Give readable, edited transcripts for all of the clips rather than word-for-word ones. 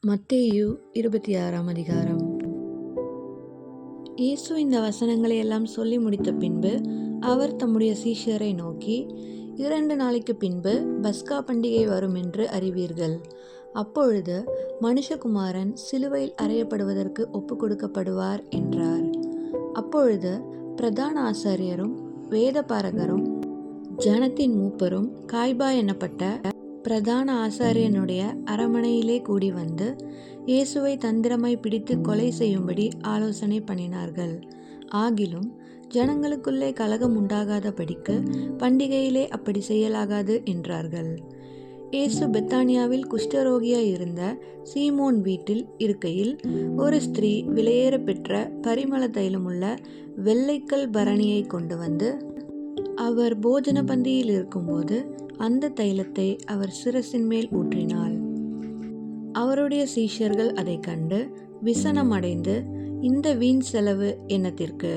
மத்தேயு 26ஆம் அதிகாரம். இயேசு இந்த வசனங்களை எல்லாம் சொல்லி முடித்த பின்பு அவர் தம்முடைய சீஷரை நோக்கி, 2 நாளைக்கு பின்பு பஸ்கா பண்டிகை வரும் என்று அறிவீர்கள். அப்பொழுது மனுஷகுமாரன் சிலுவையில் அறையப்படுவதற்கு ஒப்புக் கொடுக்கப்படுவார் என்றார். அப்பொழுது பிரதான ஆசாரியரும் வேதபாரகரும் ஜனத்தின் மூப்பரும் காய்பா என்னப்பட்ட பிரதான ஆசாரியனுடைய அரமனையிலே கூடி வந்து இயேசுவை தந்திரமாய் பிடித்து கொலை செய்யும்படி ஆலோசனை பண்ணினார்கள். ஆகிலும் ஜனங்களுக்குள்ளே கலகம் உண்டாகாதபடிக்கு பண்டிகையிலே அப்படி செய்யலாகாது என்றார்கள். இயேசு பெத்தானியாவில் குஷ்டரோகியாய் இருந்த சீமோன் வீட்டில் இருக்கையில் ஒரு ஸ்திரீ விலையேற பெற்ற பரிமள தைலமுள்ள வெள்ளைக்கல் பரணியை கொண்டு வந்து அவர் போஜன பந்தியில் இருக்கும்போது அந்த தைலத்தை அவர் சிரசின் மேல் ஊற்றினாள். அவருடைய சீஷர்கள் அதை கண்டு விசனம் அடைந்து, இந்த வீண் செலவு என்னத்திற்கு?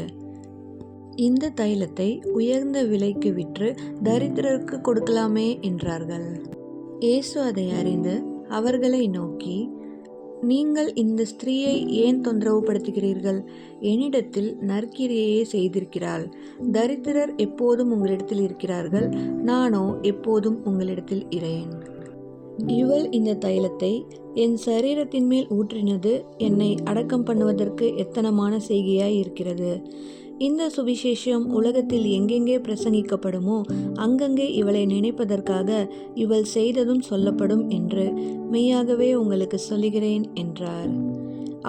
இந்த தைலத்தை உயர்ந்த விலைக்கு விற்று தரித்திரருக்கு கொடுக்கலாமே என்றார்கள். இயேசு அதை அறிந்து அவர்களை நோக்கி, நீங்கள் இந்த ஸ்திரீயை ஏன் தொந்தரவு படுத்துகிறீர்கள்? என்னிடத்தில் நற்கிரியையே செய்திருக்கிறாள். தரித்திரர் எப்போதும் உங்களிடத்தில் இருக்கிறார்கள், நானோ எப்போதும் உங்களிடத்தில் இரேன். இவள் இந்த தைலத்தை என் சரீரத்தின் மேல் ஊற்றினது என்னை அடக்கம் பண்ணுவதற்கு எத்தனமான செய்கையாய் இருக்கிறது. இந்த சுவிசேஷம் உலகத்தில் எங்கெங்கே பிரசங்கிக்கப்படுமோ அங்கங்கே இவளை நினைப்பதற்காக இவள் செய்ததும் சொல்லப்படும் என்று மெய்யாகவே உங்களுக்கு சொல்லுகிறேன் என்றார்.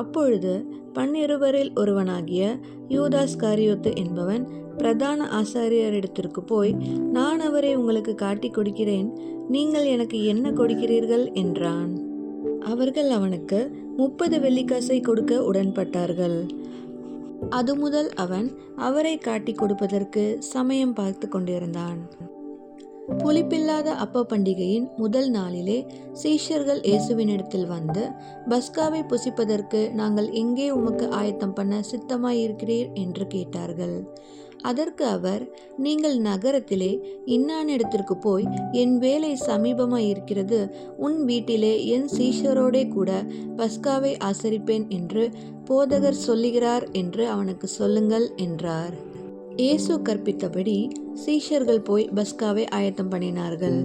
அப்பொழுது 12 ஒருவனாகிய யூதாஸ் காரியோத்து என்பவன் பிரதான ஆசாரியரிடத்திற்கு போய், நான் அவரை உங்களுக்கு காட்டி கொடுக்கிறேன், நீங்கள் எனக்கு என்ன கொடுக்கிறீர்கள் என்றான். அவர்கள் அவனுக்கு 30 வெள்ளிக்காசை கொடுக்க உடன்பட்டார்கள். அது முதல் அவன் அவரை காட்டி கொடுப்பதற்கு சமயம் பார்த்து கொண்டிருந்தான். புளிப்பில்லாத அப்ப பண்டிகையின் முதல் நாளிலே சீஷர்கள் இயேசுவினிடத்தில் வந்து, பஸ்காவை புசிப்பதற்கு நாங்கள் எங்கே உமக்கு ஆயத்தம் பண்ண சித்தமாயிருக்கிறீர் என்று கேட்டார்கள். அதற்கு அவர், நீங்கள் நகரத்திலே இன்னானிடத்திற்கு போய், என் வேலை சமீபமாய் இருக்கிறது, உன் வீட்டிலே என் சீஷரோடே கூட பஸ்காவை ஆசரிப்பேன் என்று போதகர் சொல்லுகிறார் என்று அவனுக்கு சொல்லுங்கள் என்றார். இயேசு கற்பித்தபடி சீஷர்கள் போய் பஸ்காவை ஆயத்தம் பண்ணினார்கள்.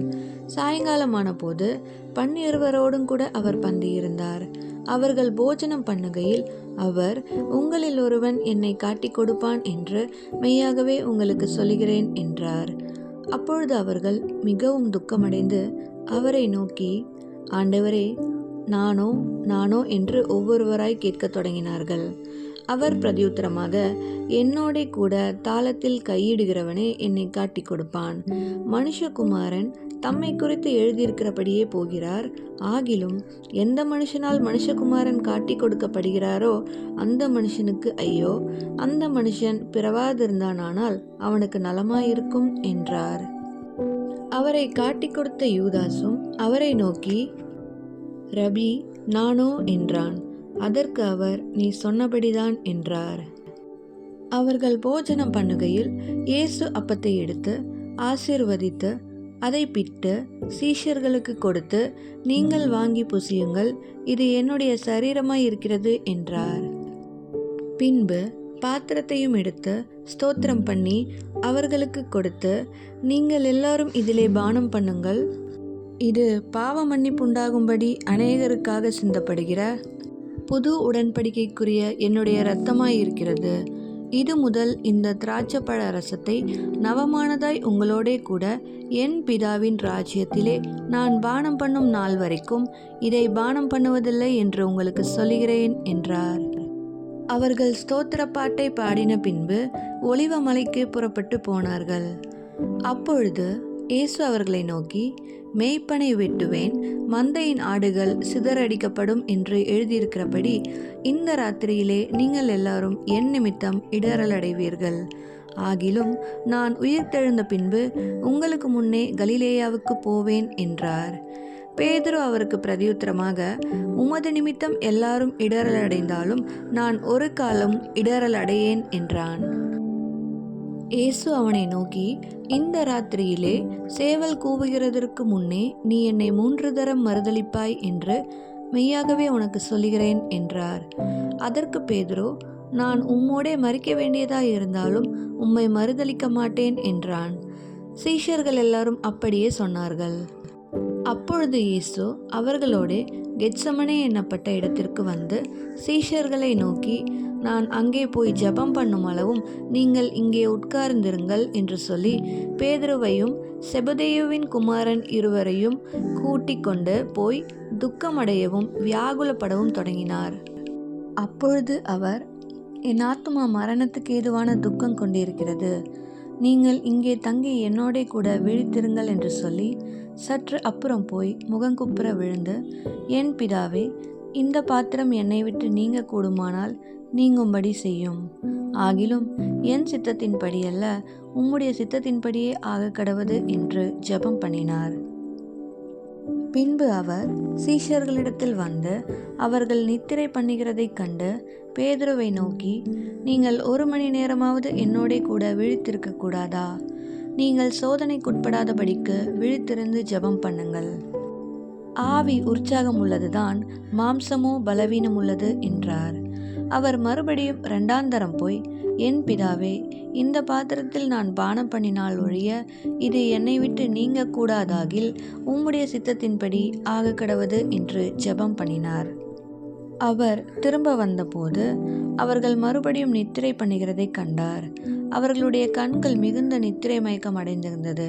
சாயங்காலமான போது 12 கூட அவர் பந்தியிருந்தார். அவர்கள் போஜனம் பண்ணுகையில் அவர், உங்களில் ஒருவன் என்னை காட்டி கொடுப்பான் என்று மெய்யாகவே உங்களுக்கு சொல்லுகிறேன் என்றார். அப்பொழுது அவர்கள் மிகவும் துக்கமடைந்து அவரை நோக்கி, ஆண்டவரே, நானோ என்று ஒவ்வொருவராய் கேட்கத் தொடங்கினார்கள். அவர் பிரதியுத்தரமாக, என்னோடே கூட தாளத்தில் கையிடுகிறவனே என்னை காட்டி கொடுப்பான். மனுஷகுமாரன் தம்மை குறித்து எழுதியிருக்கிறபடியே போகிறார். ஆகிலும் எந்த மனுஷனால் மனுஷகுமாரன் காட்டி கொடுக்கப்படுகிறாரோ அந்த மனுஷனுக்கு ஐயோ! அந்த மனுஷன் பிறவாதிருந்தானால் அவனுக்கு நலமாயிருக்கும் என்றார். அவரை காட்டி கொடுத்த யூதாசும் அவரை நோக்கி, ரபி, நானோ என்றான். அதற்கு அவர், நீ சொன்னபடிதான் என்றார். அவர்கள் போஜனம் பண்ணுகையில் இயேசு அப்பத்தை எடுத்து ஆசீர்வதித்து அதை பிட்டு சீஷர்களுக்கு கொடுத்து, நீங்கள் வாங்கி புசியுங்கள், இது என்னுடைய சரீரமாய் இருக்கிறது என்றார். பின்பு பாத்திரத்தையும் எடுத்து ஸ்தோத்திரம் பண்ணி அவர்களுக்கு கொடுத்து, நீங்கள் எல்லாரும் இதிலே பானம் பண்ணுங்கள், இது பாவ மன்னிப்புண்டாகும்படி அநேகருக்காக சிந்தப்படுகிற புது உடன்படிக்கைக்குரிய என்னுடைய இரத்தமாயிருக்கிறது. இது முதல் இந்த திராட்சைப்பழ ரசத்தை நவமானதாய் உங்களோடே கூட என் பிதாவின் ராஜ்யத்திலே நான் பானம் பண்ணும் நாள் வரைக்கும் இதை பானம் பண்ணுவதில்லை என்று உங்களுக்கு சொல்லுகிறேன் என்றார். அவர்கள் ஸ்தோத்திர பாட்டை பாடின பின்பு ஒலிவ மலைக்கு புறப்பட்டு போனார்கள். அப்பொழுது இயேசு அவர்களை நோக்கி, மேய்ப்பனை வெட்டுவேன், மந்தையின் ஆடுகள் சிதறடிக்கப்படும் என்று எழுதியிருக்கிறபடி இந்த ராத்திரியிலே நீங்கள் எல்லாரும் என் நிமித்தம் இடறல் அடைவீர்கள். ஆகிலும் நான் உயிர்த்தெழுந்த பின்பு உங்களுக்கு முன்னே கலிலேயாவுக்கு போவேன் என்றார். பேதுரு அவருக்கு பிரதியுத்தரமாக, உமது நிமித்தம் எல்லாரும் இடறல் அடைந்தாலும் நான் ஒரு காலம் இடறல் அடையேன் என்றான். இயேசு அவனை நோக்கி, இந்த ராத்திரியிலே சேவல் கூவுகிறதற்கு முன்னே நீ என்னை 3 தரம் மறுதலிப்பாய் என்று மெய்யாகவே உனக்கு சொல்லுகிறேன் என்றார். அதற்கு பேதுரு, நான் உம்மோடே மரிக்க வேண்டியதாய் இருந்தாலும் உம்மை மறுதலிக்க மாட்டேன் என்றான். சீஷர்கள் எல்லாரும் அப்படியே சொன்னார்கள். அப்பொழுது இயேசு அவர்களோடு கெத்சமனே என்னப்பட்ட இடத்திற்கு வந்து சீஷர்களை நோக்கி, நான் அங்கே போய் ஜெபம் பண்ணும் அளவும் நீங்கள் இங்கே உட்கார்ந்திருங்கள் என்று சொல்லி பேதுருவையும் செபதேயுவின் குமாரன் இருவரையும் கூட்டிக் கொண்டு போய் துக்கமடையவும் வியாகுலப்படவும் தொடங்கினார். அப்பொழுது அவர், என் ஆத்துமா மரணத்துக்கு ஏதுவான துக்கம் கொண்டிருக்கிறது, நீங்கள் இங்கே தங்கி என்னோடே கூட விழித்திருங்கள் என்று சொல்லி சற்று அப்புறம் போய் முகங்குப்புற விழுந்து, என் பிதாவே, இந்த பாத்திரம் என்னை விட்டு நீங்க கூடுமானால் நீங்கும்படி செய்யும். ஆகிலும் என் சித்தத்தின்படி அல்ல, உம்முடைய சித்தத்தின்படியே ஆக கடவது என்று ஜெபம் பண்ணினார். பின்பு அவர் சீஷர்களிடத்தில் வந்து அவர்கள் நித்திரை பண்ணுகிறதைக் கண்டு பேதுருவை நோக்கி, நீங்கள் 1 மணி நேரமாவது என்னோடே கூட விழித்திருக்க கூடாதா? நீங்கள் சோதனைக்குட்படாதபடிக்கு விழித்திருந்து ஜெபம் பண்ணுங்கள். ஆவி உற்சாகம் உள்ளதுதான், மாம்சமோ பலவீனம் உள்ளது என்றார். அவர் மறுபடியும் 2ஆம் தரம் போய், என் பிதாவே, இந்த பாத்திரத்தில் நான் பானம் பண்ணினால் ஒழிய இது என்னை விட்டு நீங்க கூடாதாகில் உம்முடைய சித்தத்தின்படி ஆக கடவது என்று ஜெபம் பண்ணினார். அவர் திரும்ப வந்தபோது அவர்கள் மறுபடியும் நித்திரை பண்ணுகிறதை கண்டார். அவர்களுடைய கண்கள் மிகுந்த நித்திரை மயக்கம் அடைந்திருந்தது.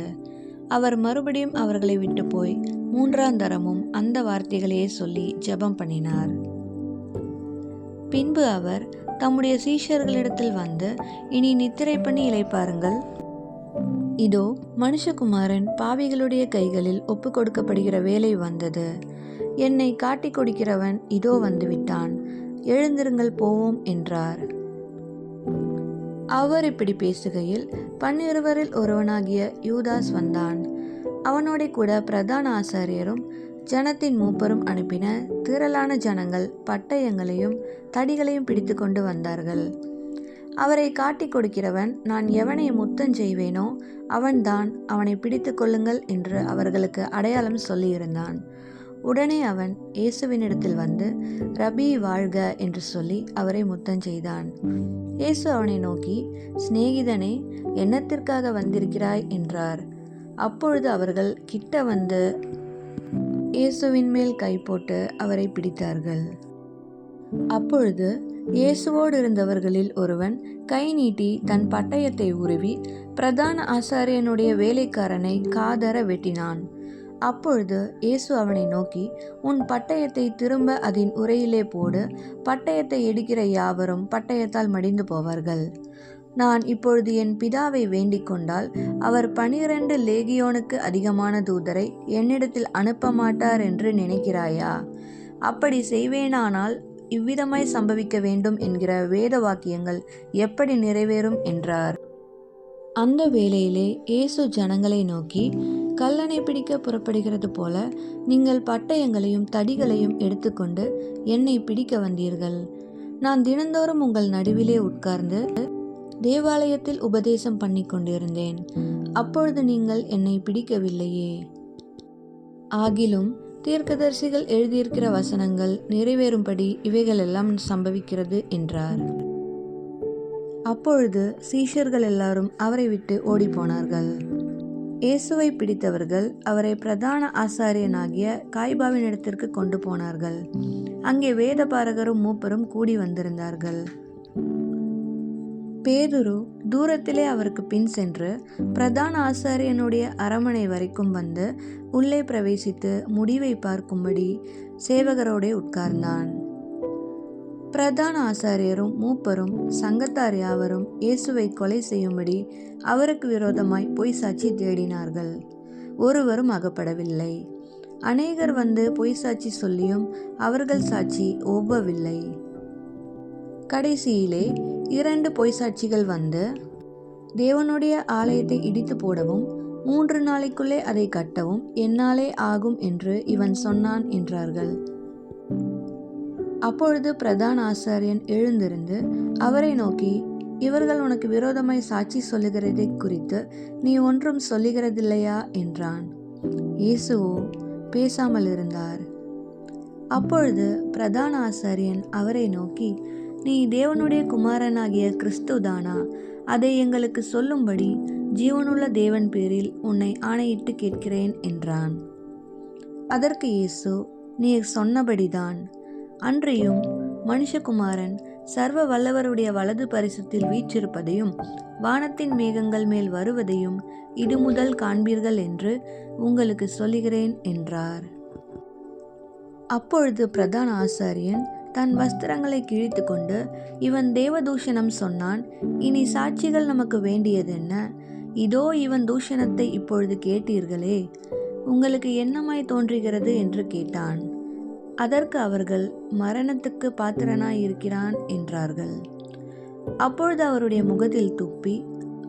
அவர் மறுபடியும் அவர்களை விட்டு போய் 3ஆம் தரமும் அந்த வார்த்தைகளையே சொல்லி ஜெபம் பண்ணினார். பின்பு அவர் தம்முடைய சீஷர்களிடத்தில் வந்து, இனி நித்திரை பண்ணி இளைப்பாருங்கள். இதோ மனுஷகுமாரன் பாவிகளுடைய கைகளில் ஒப்பு கொடுக்கப்படுகிற வேலை வந்தது. என்னை காட்டிக் கொடுக்கிறவன் இதோ வந்துவிட்டான். எழுந்திருங்கள், போவோம் என்றார். அவர் இப்படி பேசுகையில் 12 ஒருவனாகிய யூதாஸ் வந்தான். அவனோட கூட பிரதான ஆசாரியரும் ஜனத்தின் மூப்பரும் அனுப்பின திரளான ஜனங்கள் பட்டயங்களையும் தடிகளையும் பிடித்து கொண்டு வந்தார்கள். அவரை காட்டிக் கொடுக்கிறவன், நான் எவனை முத்தம் செய்வேனோ அவன்தான், அவனை பிடித்து கொள்ளுங்கள் என்று அவர்களுக்கு அடையாளம் சொல்லியிருந்தான். உடனே அவன் இயேசுவினிடத்தில் வந்து, ரபி வாழ்க என்று சொல்லி அவரை முத்தம் செய்தான். இயேசு அவனை நோக்கி, சிநேகிதனே, என்னத்திற்காக வந்திருக்கிறாய் என்றார். அப்பொழுது அவர்கள் கிட்ட வந்து இயேசுவின் மேல் கை போட்டு அவரை பிடித்தார்கள். அப்பொழுது இயேசுவோடு இருந்தவர்களில் ஒருவன் கை நீட்டி தன் பட்டயத்தை உருவி பிரதான ஆசாரியனுடைய வேலைக்காரனை காதர வெட்டினான். அப்பொழுது இயேசு அவனை நோக்கி, உன் பட்டயத்தை திரும்ப அதன் உரையிலே போடு. பட்டயத்தை எடுக்கிற யாவரும் பட்டயத்தால் மடிந்து போவார்கள். நான் இப்பொழுது என் பிதாவை வேண்டிக் கொண்டால் அவர் 12 லேகியோனுக்கு அதிகமான தூதரை என்னிடத்தில் அனுப்ப மாட்டார் என்று நினைக்கிறாயா? அப்படி செய்வேனானால் இவ்விதமாய் சம்பவிக்க வேண்டும் என்கிற வேத வாக்கியங்கள் எப்படி நிறைவேறும் என்றார். அந்த வேளையிலே இயேசு ஜனங்களை நோக்கி, கல்லனை பிடிக்க புறப்படுகிறது போல நீங்கள் பட்டயங்களையும் தடிகளையும் எடுத்துக்கொண்டு என்னை பிடிக்க வந்தீர்கள். நான் தினந்தோறும் உங்கள் நடுவிலே உட்கார்ந்து தேவாலயத்தில் உபதேசம் பண்ணி கொண்டிருந்தேன். அப்பொழுது நீங்கள் என்னை பிடிக்கவில்லையே. ஆகிலும் தீர்க்கதரிசிகள் எழுதியிருக்கிற வசனங்கள் நிறைவேறும்படி இவைகளெல்லாம் சம்பவிக்கிறது என்றார். அப்பொழுது சீஷர்கள் எல்லாரும் அவரை விட்டு ஓடிப்போனார்கள். இயேசுவை பிடித்தவர்கள் அவரை பிரதான ஆசாரியனாகிய காய்பாவினிடத்திற்கு கொண்டு போனார்கள். அங்கே வேதபாரகரும் மூப்பரும் கூடி வந்திருந்தார்கள். பேதுரு தூரத்திலே அவருக்கு பின் சென்று பிரதான ஆசாரியனுடைய அரமனை வரைக்கும் வந்து உள்ளே பிரவேசித்து முடிவை பார்க்கும்படி சேவகரோடே உட்கார்ந்தான். பிரதான ஆசாரியரும் மூப்பரும் சங்கத்தார் யாவரும் இயேசுவை கொலை செய்யும்படி அவருக்கு விரோதமாய் பொய் சாட்சி தேடினார்கள். ஒருவரும் அகப்படவில்லை. அநேகர் வந்து பொய் சாட்சி சொல்லியும் அவர்கள் சாட்சி ஒவ்வவில்லை. கடைசியிலே 2 பொய் சாட்சிகள் வந்து, தேவனுடைய ஆலயத்தை இடித்து போடவும் 3 நாளைக்குள்ளே அதை கட்டவும் என்னாலே ஆகும் என்று இவன் சொன்னான் என்றார்கள். அப்பொழுது பிரதான ஆசாரியன் எழுந்திருந்து அவரை நோக்கி, இவர்கள் உனக்கு விரோதமாய் சாட்சி சொல்லுகிறதை குறித்து நீ ஒன்றும் சொல்லுகிறதில்லையா என்றான். இயேசுவோ பேசாமல் இருந்தார். அப்பொழுது பிரதான ஆசாரியன் அவரை நோக்கி, நீ தேவனுடைய குமாரனாகிய கிறிஸ்துதானா? அதை எங்களுக்கு சொல்லும்படி ஜீவனுள்ள தேவன் பேரில் உன்னை ஆணையிட்டு கேட்கிறேன் என்றான். அதற்கு இயேசு, நீர் சொன்னபடிதான். அன்றியும் மனுஷகுமாரன் சர்வ வல்லவருடைய வலது பரிசத்தில் வீற்றிருப்பதையும் வானத்தின் மேகங்கள் மேல் வருவதையும் இது முதல் காண்பீர்கள் என்று உங்களுக்கு சொல்லுகிறேன் என்றார். அப்பொழுது பிரதான ஆசாரியன் தன் வஸ்திரங்களை கிழித்து கொண்டு, இவன் தேவதூஷணம் சொன்னான், இனி சாட்சிகள் நமக்கு வேண்டியதென்ன? இதோ இவன் தூஷணத்தை இப்பொழுது கேட்டீர்களே, உங்களுக்கு என்னமாய் தோன்றுகிறது என்று கேட்டான். அதற்கு அவர்கள், மரணத்துக்கு பாத்திரனாய் இருக்கிறான் என்றார்கள். அப்பொழுது அவருடைய முகத்தில் துப்பி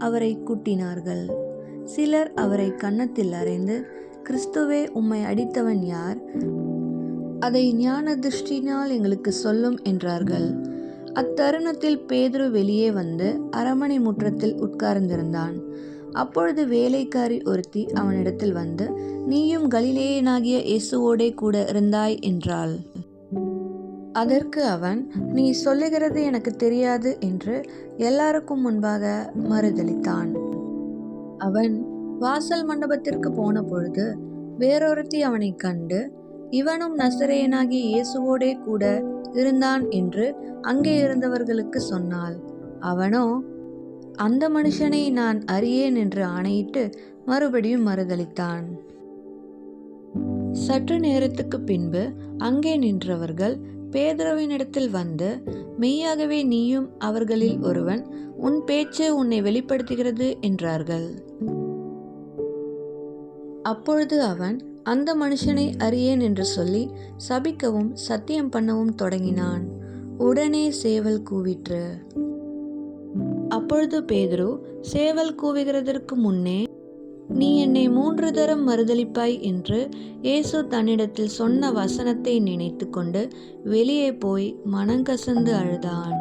அவரை குட்டினார்கள். சிலர் அவரை கன்னத்தில் அறைந்து, கிறிஸ்துவே, உம்மை அடித்தவன் யார்? அதை ஞான திருஷ்டினால் எங்களுக்கு சொல்லும் என்றார்கள். அத்தருணத்தில் பேதுரு வெளியே வந்து அரமனை முற்றத்தில் உட்கார்ந்திருந்தான். அப்பொழுது வேலைக்காரி ஒருத்தி அவனிடத்தில் வந்து, நீயும் கலிலேயனாகிய இயேசுவோடே கூட இருந்தாய் என்றாள். அதற்கு அவன், நீ சொல்லுகிறது எனக்கு தெரியாது என்று எல்லாருக்கும் முன்பாக மறுதலித்தான். அவன் வாசல் மண்டபத்திற்கு போன பொழுது வேறொருத்தி அவனை கண்டு, இவனும் நசரேயனாகிய இயேசுவோடே கூட இருந்தான் என்று அங்கே இருந்தவர்களுக்கு சொன்னாள். அவனோ, அந்த மனுஷனை நான் அறியேன் என்று ஆணையிட்டு மறுபடியும் மறுதலித்தான். சற்று நேரத்துக்கு பின்பு அங்கே நின்றவர்கள் பேதுருவினிடத்தில் வந்து, மெய்யாகவே நீயும் அவர்களில் ஒருவன், உன் பேச்சு உன்னை வெளிப்படுத்துகிறது என்றார்கள். அப்பொழுது அவன் அந்த மனுஷனை அறியேன் என்று சொல்லி சபிக்கவும் சத்தியம் பண்ணவும் தொடங்கினான். உடனே சேவல் கூவிற்று. அப்பொழுது பேதுரு சேவல் கூவுகிறதற்கு முன்னே, நீ என்னை 3 தரம் மறுதலிப்பாய் என்று இயேசு தன்னிடத்தில் சொன்ன வசனத்தை நினைத்து கொண்டு வெளியே போய் மனங்கசந்து அழுதான்.